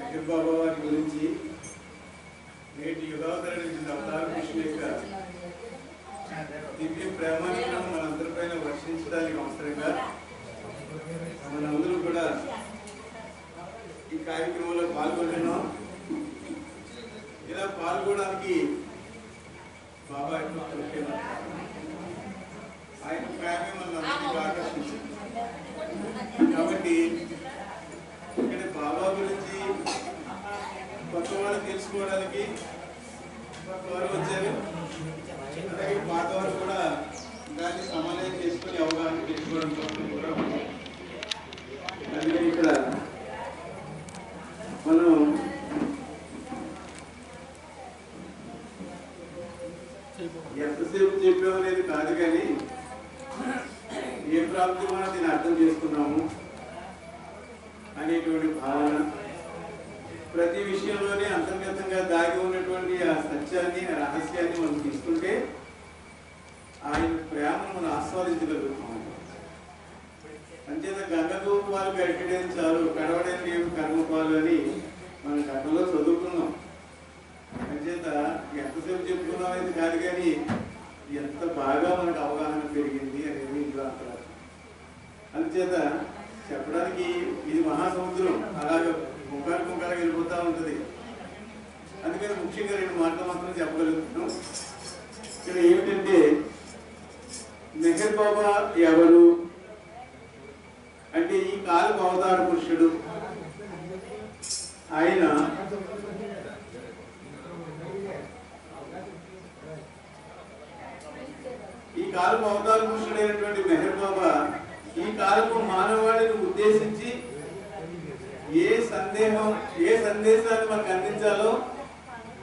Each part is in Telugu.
మెహర్ బాబా వారి గురించి నేటి యుగావతరణ అవతార కృష్ణ యొక్క దివ్య ప్రేమను మనందరిపైన వర్షించడానికి అవసరంగా మనందరూ కూడా ఈ కార్యక్రమంలో పాల్గొంటున్నాం. ఇలా పాల్గొనడానికి బాబా యొక్క ఆయన ప్రేమే మనందరికీ ఆకర్షించింది. కాబట్టి ఇక్కడ బాబా గురించి కొత్త వాళ్ళు తెలుసుకోవడానికి కొత్త వారు వచ్చారు, అలాగే పాత వారు కూడా దాన్ని సమన్వయం చేసుకొని అవగాహన తెలుసుకోవడం కోసం కూడా ఉంది. అందుకని ఇక్కడ మనం ఎంతసేపు చెప్పామనేది కాదు, కానీ ఏ ప్రాప్తి మనం దీన్ని అర్థం చేసుకున్నాము అనేటువంటి భావన, ప్రతి విషయంలోనే అంతర్గతంగా దాగి ఉన్నటువంటి ఆ సత్యాన్ని, ఆ రహస్యాన్ని మనం తీసుకుంటే ఆయన ప్రేమను మనం ఆస్వాదించగలుగుతాం. అంచేత గంగకు పాలు గడిపడం చాలు, కడవడం లేవు కర్మపాలు అని మనం గతంలో చదువుకున్నాం. అంచేత ఎంతసేపు చెప్పుకున్నాం అనేది కాదు, కానీ ఎంత బాగా మనకు అవగాహన పెరిగింది అనేది ఇంట్లో అంటారు. అందుచేత చెప్పడానికి ఇది మహాసముద్రం, అలాగే ముఖాలు వెళ్ళిపోతూ ఉంటుంది. అందుకని ముఖ్యంగా 2 మాటలు మాత్రం చెప్పగలుగుతున్నాం. ఇక్కడ ఏమిటంటే మెహర్ బాబా ఎవరు అంటే ఈ కాలపు అవతార పురుషుడు. ఆయన ఈ కాలపు అవతార పురుషుడైనటువంటి మెహర్ బాబా ఈ కాలపు మానవాళిని ఉద్దేశించి ఏ సందేశాన్ని మనకు అందించాలో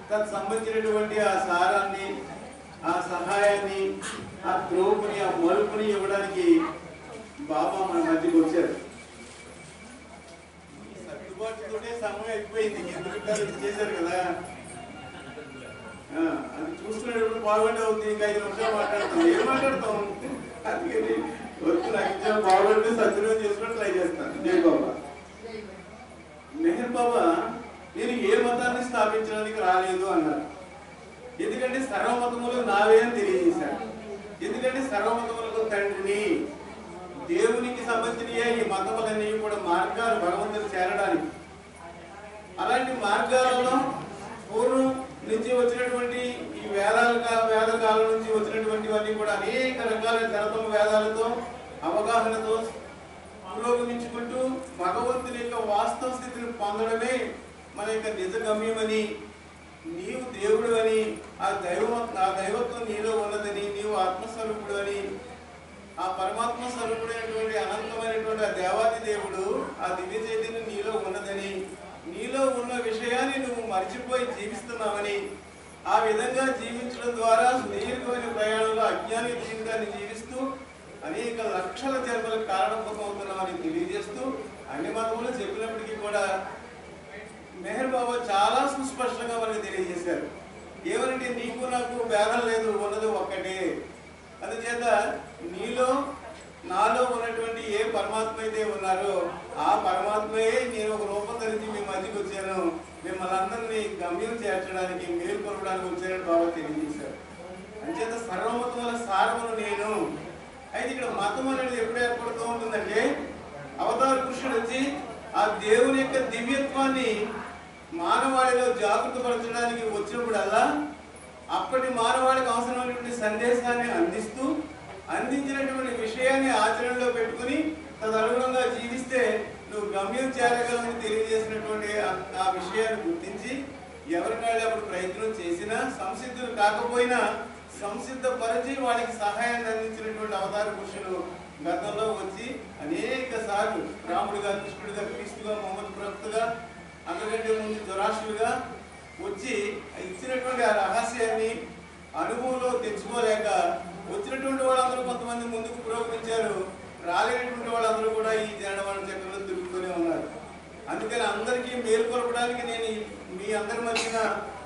తనకు సంబంధించినటువంటి ఆ సారాన్ని, ఆ సహాయాన్ని, ఆ త్రోపుని, ఆ మలుపుని ఇవ్వడానికి బాబా మన మధ్యకి వచ్చారు. సర్దుబాటుతోనే సమయం అయిపోయింది, ఎందుకు చేశారు కదా. అది చూసుకునేటప్పుడు బాగుండే అవుతుంది. ఇంకా 5 నిమిషాలు మాట్లాడతాం, ఏం మాట్లాడతాం. అందుకని వచ్చి నాకు ఇచ్చిన బాగుంటే సద్వినియోగం చేసుకుని ట్రై చేస్తాను. జై బాబా. మెహర్ బాబా నేను ఏ మతాన్ని స్థాపించడానికి రాలేదు అన్నారు. ఎందుకంటే సర్వమతములు నావే అని తెలియజేశాడు. ఎందుకంటే సర్వమతములకు తండ్రిని, దేవునికి సంబంధించిన ఈ మతములన్నీ కూడా మార్గాలు భగవంతుని చేరడానికి. అలాంటి మార్గాలలో పూర్వం నుంచి వచ్చినటువంటి ఈ వేదకాలం నుంచి వచ్చినటువంటివన్నీ కూడా అనేక రకాల తరతమ వేదాలతో అవగాహనతో పురోగమించుకుంటూ భగవంతుని యొక్క వాస్తవ స్థితిని పొందడమే మన యొక్క నిజ గమ్యమని, నీవు దేవుడు అని, ఆ దైవత్వం నీలో ఉన్నదని, నీవు ఆత్మస్వరూపుడు అని, ఆ పరమాత్మ స్వరూపుడైనటువంటి అనంతమైనటువంటి ఆ దేవాది దేవుడు, ఆ దివ్య చైతన్యం నీలో ఉన్నదని, నీలో ఉన్న విషయాన్ని నువ్వు మర్చిపోయి జీవిస్తున్నావని, ఆ విధంగా జీవించడం ద్వారా సుదీర్ఘమైన ప్రయాణంలో అజ్ఞాని జీవితాన్ని జీవిస్తూ అనేక లక్షల జన్మలకు కారణమవుతున్నామని తెలియజేస్తూ అన్ని మతములు చెప్పినప్పటికీ కూడా మెహర్ బాబా చాలా సుస్పష్టంగా మనకు తెలియజేశారు. ఏమనంటే నీకు నాకు భేదం లేదు, ఉన్నది ఒక్కటే. అందుచేత నీలో నాలో ఉన్నటువంటి ఏ పరమాత్మ అయితే ఉన్నారో ఆ పరమాత్మయే నేను ఒక రూపం ధరించి మీ మధ్యకి వచ్చాను, మిమ్మల్ని అందరినీ గమ్యం చేర్చడానికి, మేల్కొనడానికి వచ్చానని బాబా తెలియజేశారు. అంచేత సర్వమతముల సారమును నేను. అయితే ఇక్కడ మతం అనేది ఎప్పుడు ఏర్పడుతూ ఉంటుందంటే అవతార పురుషుడు వచ్చి ఆ దేవుని యొక్క దివ్యత్వాన్ని మానవాళిలో జాగృతపరచడానికి వచ్చినప్పుడల్లా అప్పటి మానవాళికి అవసరమైనటువంటి సందేశాన్ని అందించినటువంటి విషయాన్ని ఆచరణలో పెట్టుకుని తదనుగుణంగా జీవిస్తే నువ్వు గమ్యం చేరగలని తెలియజేసినటువంటి ఆ విషయాన్ని గుర్తించి ఎవరినాళ్ళు అప్పుడు ప్రయత్నం చేసినా సంసిద్ధులు కాకపోయినా సంసిద్ధపరిచి వాళ్ళకి సహాయాన్ని అందించినటువంటి అవతార పురుషులు గతంలో వచ్చి అనేక సార్లు రాముడుగా, కృష్ణుడిగా, క్రీస్తుగా, మొహమ్మద్ ప్రవక్తగా, అంతకంటే ముందు జొరాష్ట్రులుగా వచ్చి ఇచ్చినటువంటి ఆ రహస్యాన్ని అనుభవంలో తెచ్చుకోలేక వచ్చినటువంటి వాళ్ళందరూ కొంతమంది ముందుకు పురోగమించారు, రాలేనటువంటి వాళ్ళందరూ కూడా ఈ జనవన చక్రంలో తిరుగుతూనే ఉన్నారు. అందుకని అందరికీ మేల్కొల్పడానికి నేను మీ అందరి మధ్యన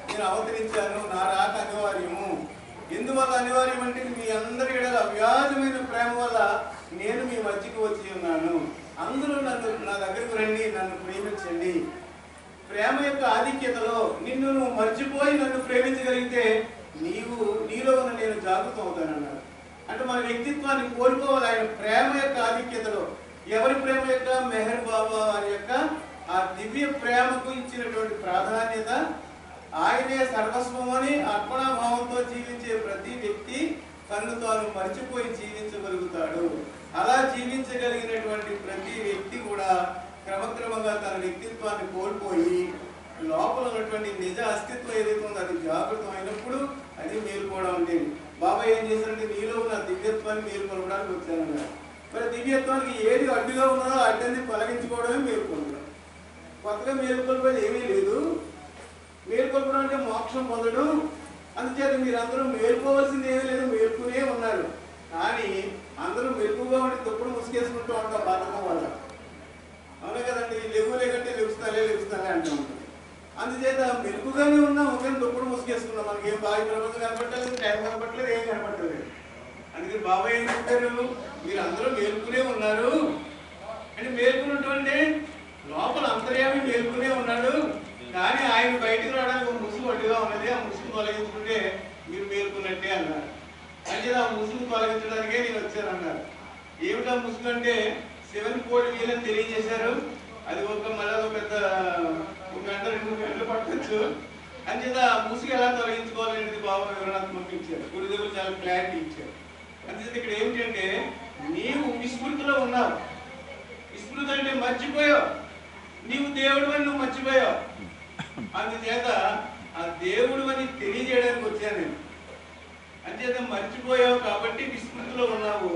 నేను అవతరించాను. నా రాక అనివార్యము. ఎందువల్ల అనివార్యం అంటే మీ అందరి అవ్యాజమైన ప్రేమ వల్ల నేను మీ మధ్యకు వచ్చి ఉన్నాను. అందరూ నా దగ్గరకు రండి, నన్ను ప్రేమించండి. ప్రేమ యొక్క ఆధిక్యతలో నిన్ను నువ్వు మర్చిపోయి నన్ను ప్రేమించగలిగితే నీలో ఉన్న నేను జాగృతం అవుతానన్నాడు. అంటే మన వ్యక్తిత్వాన్ని కోల్పోవాలి ఆయన ప్రేమ యొక్క ఆధిక్యతలో. ఎవరి ప్రేమ యొక్క? మెహర్ బాబా వారి యొక్క ఆ దివ్య ప్రేమకు ఇచ్చినటువంటి ప్రాధాన్యత. ఆయనే సర్వస్వం అని అర్పణాభావంతో జీవించే ప్రతి వ్యక్తి తను తాను మర్చిపోయి జీవించగలుగుతాడు. అలా జీవించగలిగినటువంటి ప్రతి వ్యక్తి కూడా క్రమక్రమంగా తన వ్యక్తిత్వాన్ని కోల్పోయి లోపల ఉన్నటువంటి నిజ అస్తిత్వం ఏదైతే ఉందో అది జాగృతం అయినప్పుడు అది మేలుకోవడం ఉండేది. బాబా ఏం చేశారంటే నీలో ఉన్న దివ్యత్వాన్ని మేలుకొనడానికి వచ్చానన్నారు. మరి దివ్యత్వానికి ఏది అడ్డుగా ఉన్నదో అడ్డని తొలగించుకోవడమే మేలుకొనడం. కొత్తగా మేలుకొల్పేది ఏమీ లేదు. మేలుకొల్పడం అంటే మోక్షం పొందడం. అందుచేత మీరందరూ మేలుకోవాల్సింది ఏమీ లేదు, మేలుకునే ఉన్నారు. కానీ అందరూ మెలుగుగా ఉండి తప్పుడు ముసుగేసుకుంటూ ఉంటాం బాధకం వల్ల. అవునా కదండి? లేకంటే లెగుస్తాలే అంటూ ఉంటుంది. అందుచేత మెలుగుగానే ఉన్నాం, ఒకరిని తప్పుడు ముసుగేసుకున్నాం. మనకి ఏం బాగా ప్రపంచం కనపట్టలేదు, టైం కనపట్టలేదు, ఏం కనపట్టలేదు. అందుకని బాబాయ్ ఏం చెప్పారు? మీరు అందరూ మేలుకునే ఉన్నారు అంటే మేలుకున్నటువంటి లోపల అంతర్యామి మేలుకునే ఉన్నాడు. కానీ ఆయన బయటకు రావడానికి ఒక ముసుగు అడ్డుగా ఉన్నది. ఆ ముసుగు తొలగించుకుంటే మీరు మేలుకున్నట్టే అన్నారు. అంటే ఆ ముసుగు తొలగించడానికే నేను వచ్చానన్నారు. ఏమిటా ముసుగు అంటే 7 కోడి వీలని తెలియజేశారు. అది మళ్ళీ ఒక పెద్ద 1 గంట 2 గంటలు పట్టచ్చు. అంచేత ఆ ముసుగు ఎలా తొలగించుకోవాలనేది బాబా వివరణాత్మకంగా ఇచ్చారు. గురుదేవులు చాలా క్లారిటీ ఇచ్చారు. అంచేత ఇక్కడ ఏమిటంటే నీవు విస్మృతిలో ఉన్నావు. విస్మృతి అంటే మర్చిపోయావు. నీవు దేవుడు అని నువ్వు మర్చిపోయావు. అందుచేత ఆ దేవుడు అని తెలియజేయడానికి వచ్చాను నేను. అంచేత మర్చిపోయావు కాబట్టి విస్మృతిలో ఉన్నావు.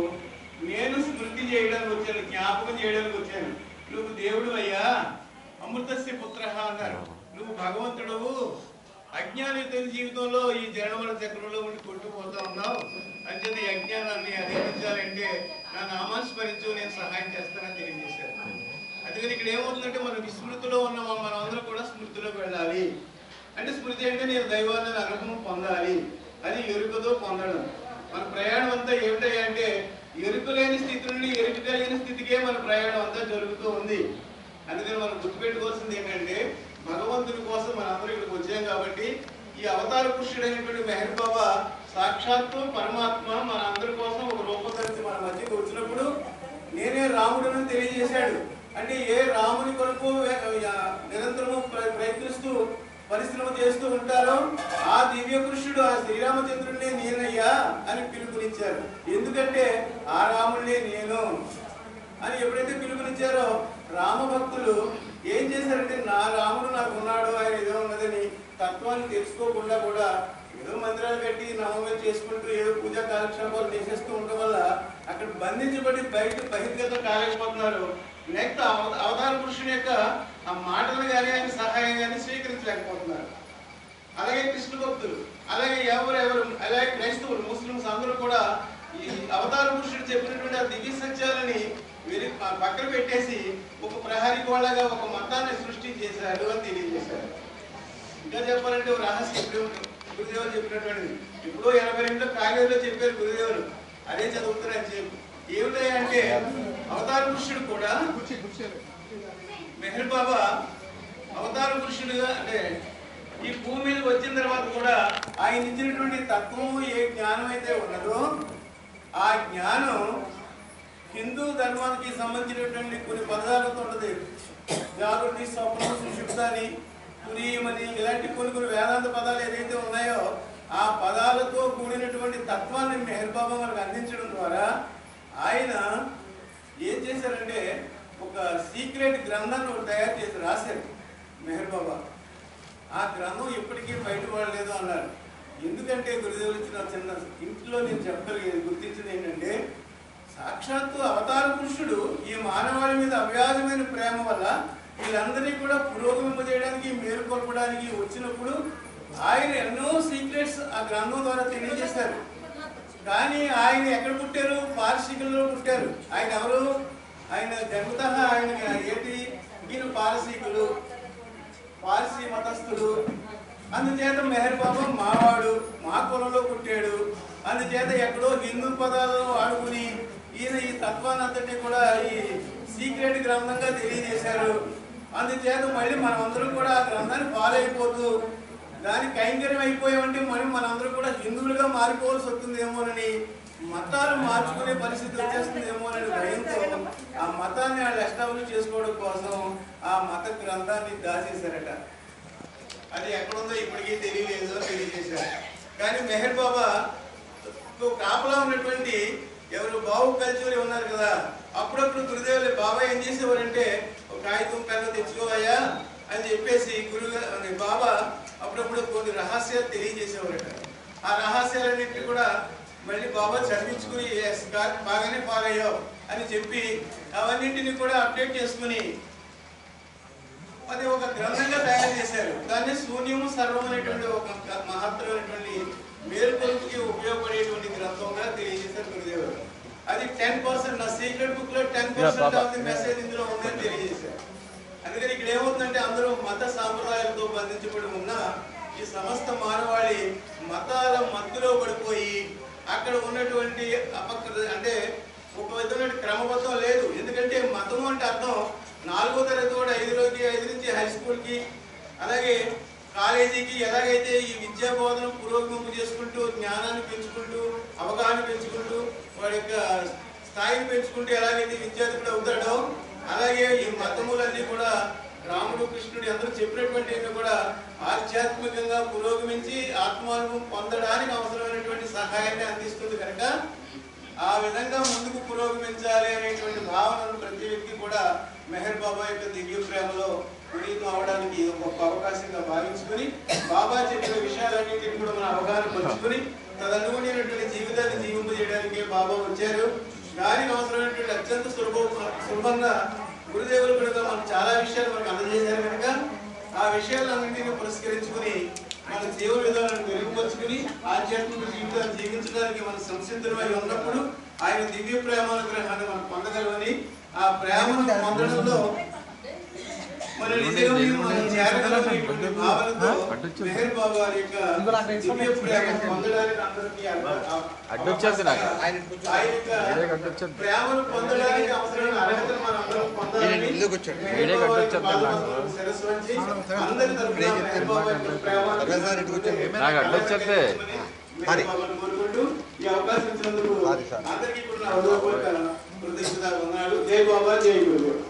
నేను స్మృతి చేయడానికి వచ్చాను, జ్ఞాపకం చేయడానికి వచ్చాను. నువ్వు దేవుడు అయ్యా, అమృతస్య పుత్ర అన్నారు. నువ్వు భగవంతుడవు. అజ్ఞానిత జీవితంలో ఈ జనవర చక్రంలో ఉండి కొట్టుకుపోతా ఉన్నావు. అంచేత ఈ అజ్ఞానాన్ని అధిగమించాలంటే నా నామాన్ని స్మరించు, నేను సహాయం చేస్తానని తెలియజేశారు. అందుకని ఇక్కడ ఏమవుతుందంటే మనం విస్మృతిలో ఉన్నాం, మనం అందరూ కూడా స్మృతిలోకి వెళ్ళాలి. అంటే స్మృతి అంటే నేను దైవాన్ని అనుభవం పొందాలి, అది ఎరుకతో పొందడం. మన ప్రయాణం అంతా ఏమిటంటే అంటే ఎరుక లేని స్థితి నుండి ఎరుక కలిగిన స్థితికే మన ప్రయాణం అంతా జరుగుతూ ఉంది. అందుకని మనం గుర్తుపెట్టుకోవాల్సింది ఏంటంటే భగవంతుని కోసం మనందరూ ఇక్కడికి వచ్చాం కాబట్టి ఈ అవతార పురుషుడైనటువంటి మెహర్ బాబా సాక్షాత్తు పరమాత్మ మన అందరి కోసం ఒక రూపధరించి మన మధ్యకి వచ్చినప్పుడు నేనే రాముడని తెలియజేశాడు. అంటే ఏ రాముని కొరకు నిరంతరము ప్రయత్నిస్తూ పరిశ్రమ చేస్తూ ఉంటారో ఆ దివ్య పురుషుడు ఆ శ్రీరామచంద్రుడినే నేనయ్యా అని పిలుపునిచ్చారు. ఎందుకంటే ఆ రాముడినే నేను అని ఎప్పుడైతే పిలుపునిచ్చారో రామభక్తులు ఏం చేశారంటే నా రాముడు నాకు ఉన్నాడు, ఆయన ఏదో ఉన్నదని తత్వాన్ని తెలుసుకోకుండా కూడా ఏదో మందిరాలు కట్టి నవమి చేసుకుంటూ ఏదో పూజా కాలక్షేపాలు చేసేస్తూ ఉండడం వల్ల అక్కడ బంధించబడి బహిర్గతం కాలేకపోతున్నారు. నెక్స్ట్ అవతార పురుషుని యొక్క ఆ మాటలు కానీ ఆయన సహాయం కానీ స్వీకరించలేకపోతున్నారు. అలాగే కృష్ణ భక్తులు, అలాగే ఎవరు అలాగే క్రైస్తవులు, ముస్లింస్ అందరూ కూడా ఈ అవతార పురుషుడు చెప్పినటువంటి ఆ దివ్య సత్యాలని పక్కన పెట్టేసి ఒక ప్రహరీ గోళగా ఒక మతాన్ని సృష్టి చేశారు అని తెలియజేశారు. ఇంకా చెప్పాలంటే ఒక రహస్యం ఇప్పుడు గురుదేవులు చెప్పినటువంటిది ఎప్పుడో 82లో కాగేలో చెప్పారు గురుదేవులు. అదే చదువుతున్నారని చెప్పి ఏమిటంటే అవతార పురుషుడు కూడా మెహర్ బాబా అవతార పురుషుడుగా అంటే ఈ భూమి మీదకి వచ్చిన తర్వాత కూడా ఆయన ఇచ్చినటువంటి తత్వం ఏ జ్ఞానం అయితే ఉన్నదో ఆ జ్ఞానం హిందూ ధర్మానికి సంబంధించినటువంటి కొన్ని పదాలతో ఉంటుంది. జాగృతి, స్వప్నం, సుషుప్తాని, తురీయమని ఇలాంటి కొన్ని వేదాంత పదాలు ఏదైతే ఉన్నాయో ఆ పదాలతో కూడినటువంటి తత్వాన్ని మెహర్ బాబా మనకు అందించడం ద్వారా ఆయన ఏం చేశారంటే ఒక సీక్రెట్ గ్రంథాన్ని ఒకటి తయారు చేసి రాశారు మెహర్ బాబా. ఆ గ్రంథం ఎప్పటికీ బయటపడలేదు అన్నారు. ఎందుకంటే గురుదేవులు ఇచ్చిన చిన్న ఇంట్లో నేను చెప్పగలిగేది గుర్తించింది ఏంటంటే సాక్షాత్తు అవతార పురుషుడు ఈ మానవాళి మీద అవ్యాజమైన ప్రేమ వల్ల వీళ్ళందరినీ కూడా పురోగమింపజేయడానికి మేలుకొల్పడానికి వచ్చినప్పుడు ఆయన ఎన్నో సీక్రెట్స్ ఆ గ్రంథం ద్వారా తెలియజేశారు. కానీ ఆయన ఎక్కడ పుట్టారు? పారసీకుల్లో పుట్టారు. ఆయన ఎవరు? ఆయన జన్మతః ఆయన ఏంటి? ఈయన పారసీకులు, పారసీ మతస్థుడు. అందుచేత మెహర్ బాబా మావాడు, మా కులంలో పుట్టాడు. అందుచేత ఎక్కడో హిందూ పదాలను వాడుకుని ఈయన ఈ తత్వాన్ని అంతటి కూడా ఈ సీక్రెట్ గ్రంథంగా తెలియజేశారు. అందుచేత మళ్ళీ మనమందరం కూడా ఆ గ్రంథాన్ని ఫాలో అయిపోతూ దాని కైంకర్యం అయిపోయామంటే మనందరూ కూడా హిందువులుగా మారిపోవాల్సి వస్తుందేమోనని, మతాలు మార్చుకునే పరిస్థితి వచ్చేస్తుందేమోనని భయంతో ఆ మతాన్ని వాళ్ళు ఎస్టాబ్లిష్ చేసుకోవడం కోసం ఆ మత గ్రంథాన్ని దాచేశారట. అది ఎక్కడుందో ఇప్పటికీ తెలియలేదో తెలియజేశారు. కానీ మెహర్ బాబా కాపలా ఉన్నటువంటి ఎవరు బాబు కల్చూరి ఉన్నారు కదా, అప్పుడప్పుడు గురుదేవులు బాబా ఏం చేసేవారంటే ఒక కాగితం పెన్ను తెచ్చుకోవయ్యా అని చెప్పేసి బాబా అప్పుడప్పుడు కొన్ని రహస్యాలు తెలియజేసేవారట. ఆ రహస్యాలన్నింటినీ కూడా మళ్ళీ బాబా చదివించుకుని బాగానే ఫాలో అయ్యావు అని చెప్పి అవన్నింటినీ కూడా అప్డేట్ చేసుకుని అది ఒక గ్రంథంగా తయారు చేశారు. దాన్ని శూన్యము సర్వం అనేటువంటి ఒక మహత్తరమైనటువంటి మేలుకొలుపుకి ఉపయోగపడేటువంటి గ్రంథంగా తెలియజేశారు గురుదేవుడు. అది 10% నా సీక్రెట్ బుక్ లో 10% ఆఫ్ ది మెసేజ్ ఇందులో ఉందని తెలియజేశారు. అందుకని ఇక్కడ ఏమవుతుందంటే అందరూ మత సాంప్రదాయాలతో బంధించబడి ఉన్న ఈ సమస్త మానవాళి మతాల మధ్యలో పడిపోయి అక్కడ ఉన్నటువంటి అంటే ఒక విధమైన క్రమబద్ధం లేదు. ఎందుకంటే మతం అంటే అర్థం 4వ తరగతి కూడా 5 నుంచి హై స్కూల్కి అలాగే కాలేజీకి ఎలాగైతే ఈ విద్యా బోధన పురోగమింపు చేసుకుంటూ జ్ఞానాన్ని పెంచుకుంటూ అవగాహన పెంచుకుంటూ వాడి యొక్క స్థాయిని పెంచుకుంటూ ఎలాగైతే విద్యార్థుడు అవుతాడో అలాగే ఈ మతములన్నీ కూడా రాముడు కృష్ణుడు అందరూ చెప్పినటువంటి కూడా ఆధ్యాత్మికంగా పురోగమించి ఆత్మానుభవం పొందడానికి అవసరమైనటువంటి సహాయాన్ని అందిస్తుంది కనుక ఆ విధంగా ముందుకు పురోగమించాలి అనేటువంటి భావనను ప్రతి వ్యక్తి కూడా మెహర్ బాబా యొక్క దివ్య ప్రేమలో పునీతం అవడానికి ఒక గొప్ప అవకాశంగా భావించుకుని బాబా చెప్పిన విషయాలన్నింటినీ కూడా మన అవగాహన పంచుకుని తదనుగుణమైనటువంటి జీవితాన్ని జీవింపజేయడానికి బాబా వచ్చారు. దానికి అవసరమైనటువంటి అత్యంత సులభంగా గురుదేవులు కూడా మనకు చాలా విషయాలు మనకు అందజేశారు కనుక ఆ విషయాలన్నింటినీ పురస్కరించుకుని మన జీవన విధానాన్ని మెరుగుపరుచుకుని ఆధ్యాత్మిక జీవితాన్ని జీవించడానికి మనం సంసిద్ధమై ఉన్నప్పుడు ఆయన దివ్య ప్రేమానుగ్రహాన్ని మనం పొందగలమని ఆ ప్రేమను పొందడంలో మన భావనతో మెహర్ బాబా వారి యొక్క దివ్య ప్రేమ పొందడానికి అందరికీ ప్రేమను పొందడానికి అవసరమైన అర్హతను మనం అందరం పొందాలని సరస్సు వంచి అందరి తరఫున మెహర్ బాబా యొక్క ప్రేమ కోరుకుంటూ ఈ అవకాశం ఇచ్చినందుకు అందరికీ కూడా నా హృదయపూర్వక కృతజ్ఞతలు వందనాలు. జై బాబా, జై గురుదేవ్.